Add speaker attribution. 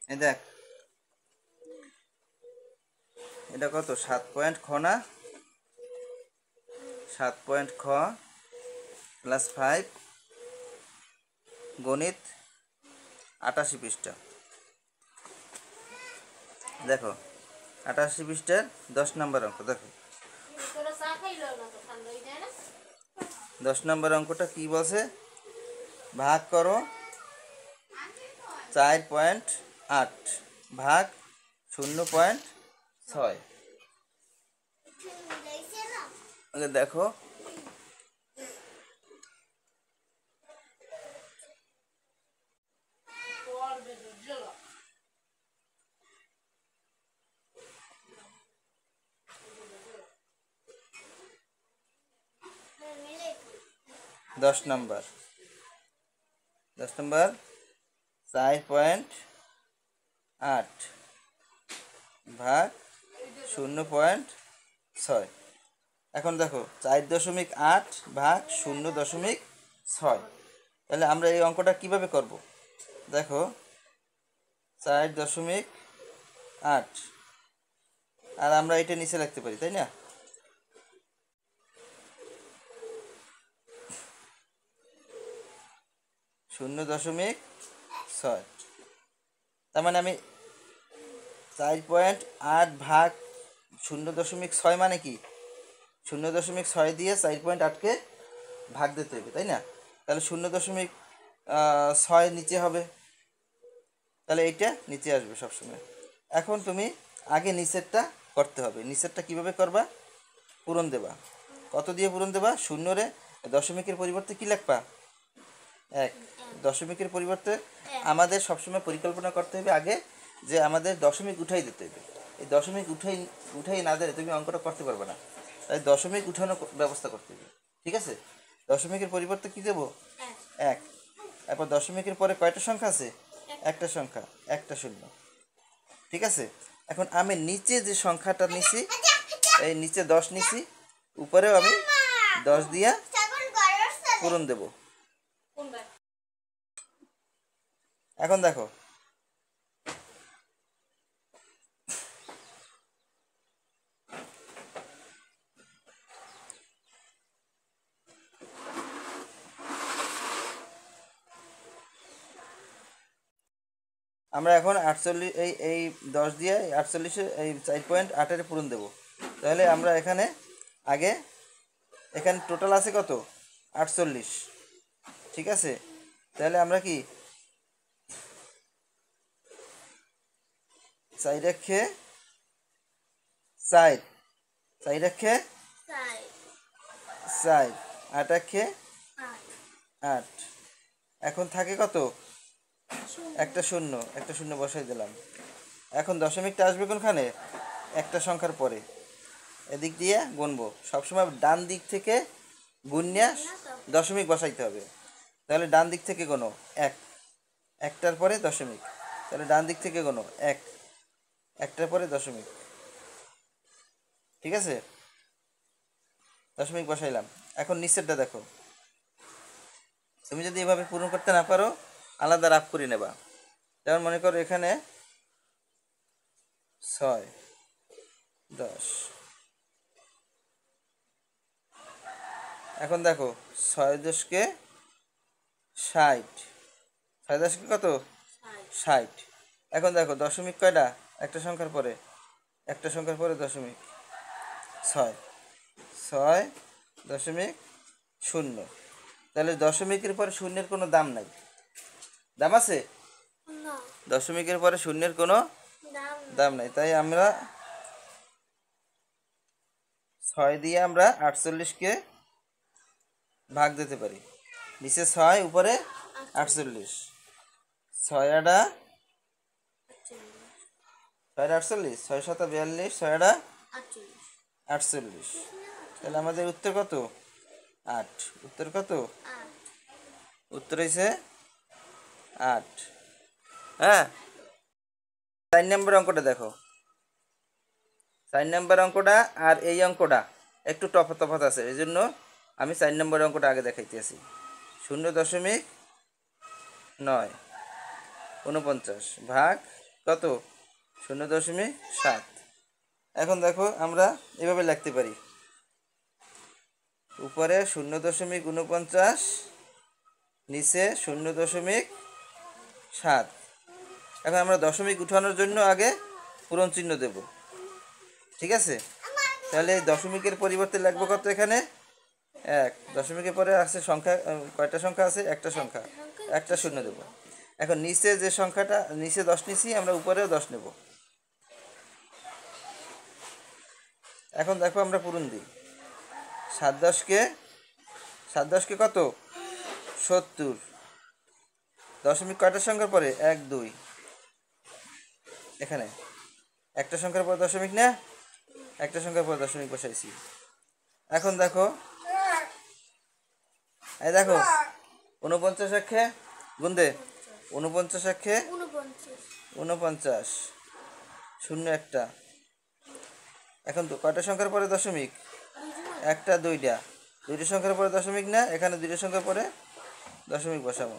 Speaker 1: এই দেখ এটা কত 7 পয়েন্ট খ না 7 পয়েন্ট খ প্লাস 5 গণিত 88 পৃষ্ঠা। দেখো 88 পৃষ্ঠার 10 নম্বর অঙ্ক দেখো 10 নম্বর অঙ্কটা কি বলছে ভাগ করো 4.8 ভাগ 0.6 দেখো 10 নম্বর 4.8 ভাগ 0.6। এখন দেখো 4.8 ভাগ 0.6, তাহলে আমরা এই অঙ্কটা কিভাবে করব? দেখো 4.8 আর আমরা এটা নিচে রাখতে পারি, তাই না? শূন্য দশমিক 6, তার মানে আমি 4.8 ভাগ 0.6 মানে কি 0.6 দিয়ে 4.8কে ভাগ দিতে হবে, তাই না? তাহলে 0.6 নিচে হবে, তাহলে এইটা নিচে আসবে সবসময়। এখন তুমি আগে নিচেরটা করতে হবে। নিচেরটা কিভাবে করবা? পূরণ দেবা। কত দিয়ে পূরণ দেবা? শূন্যরে দশমিকের পরিবর্তে কি লিখবা? 1। দশমিকের পরিবর্তে আমাদের সবসময় পরিকল্পনা করতে হবে আগে যে আমাদের দশমিক উঠাই দিতে হবে। এই দশমিক উঠাই না দিলে তুমি অঙ্কটা করতে পারবে না, তাই দশমিক উঠানোর ব্যবস্থা করতে হবে। ঠিক আছে, দশমিকের পরিবর্তে কি দেবো? 1। তারপর দশমিকের পরে কয়টা সংখ্যা আছে? একটা সংখ্যা, একটা শূন্য। ঠিক আছে, এখন আমি নিচে যে সংখ্যাটা নিছি, এই নিচে 10 নিছি, উপরেও আমি 10 দিয়া পূরণ দেব। এখন দেখো আমরা এখন 48 এই 10 দিয়ে 48 এই 4.8 পূরণ দেব। তাহলে আমরা এখানে আগে এখানে টোটাল আছে কত? 48। ঠিক আছে, তাহলে আমরা কি 4 রেখে 4 রেখে 4 8 রেখে 8, এখন থাকে কত? একটা শূন্য বসাই দিলাম। এখন দশমিকটা আসবে কোনখানে? একটা সংখ্যার পরে। এদিক দিয়ে গুনবো, সবসময় ডান দিক থেকে গুণিয়া দশমিক বসাইতে হবে। তাহলে ডান দিক থেকে গোনো 1, একটার পরে দশমিক, তাহলে ডান দিক থেকে গোনো 1, একটার পরে দশমিক। ঠিক আছে, দশমিক বসাইলাম। এখন নিচেরটা দেখো, তুমি যদি এভাবে পূরণ করতে না পারো আলাদা রাফ করে নেবা। যেমন মনে করো এখানে 6 10, এখন দেখো 6 10কে 60, 6 10কে কত? 60। এখন দেখো দশমিক কয়টা? একটা সংখ্যার পরে, একটা সংখ্যার পরে দশমিক 6 6.0। তাহলে দশমিকের পরে শূন্যের কোনো দাম নাই, দাম আছে? দশমিকের পরে শূন্যের কোনো দাম নাই, তাই আমরা 6 দিয়ে আমরা 48কে ভাগ দিতে পারি। নিচে 6, উপরে 48, 6 আটা 48, 6 7 42, 6 আটা 48। তাহলে আমাদের উত্তর কত? 8। উত্তর কত? উত্তর হয়েছে 8। হ্যাঁ, 4 নম্বর অঙ্কটা দেখো। 4 নম্বর অঙ্কটা আর এই অঙ্কটা একটু তফাৎ আছে, এই জন্য আমি 4 নম্বর অঙ্কটা আগে দেখাইতেছি। 0.9 49 ভাগ কত 0.7। এখন দেখো আমরা এভাবে লিখতে পারি, উপরে 0.49, নিচে 0.7। এখন আমরা দশমিক উঠানোর জন্য আগে পূরণ চিহ্ন দেব, ঠিক আছে? তাহলে এই দশমিকের পরিবর্তে লিখবো কত এখানে 1। দশমিকের পরে আছে সংখ্যা, কয়টা সংখ্যা আছে? একটা সংখ্যা, একটা শূন্য দেব। এখন নিচে যে সংখ্যাটা, নিচে 10 নিছি, আমরা উপরেও 10 নেব। এখন দেখো আমরা পূরণ দিই, 7 10কে কত 70। দশমিক কয়টা সংখ্যার পরে? 1 2। এখানে একটা সংখ্যার পর দশমিক না, একটা সংখ্যার পর দশমিক বসাইছি। এখন দেখো, এই দেখো 49 একে গুণ দে, 49 একে 49, শূন্য একটা। এখন তো কয়টা সংখ্যার পরে দশমিক? একটা দুইটা, দুইটা সংখ্যার পরে দশমিক না, এখানে দুইটা সংখ্যার পরে দশমিক বসাবো।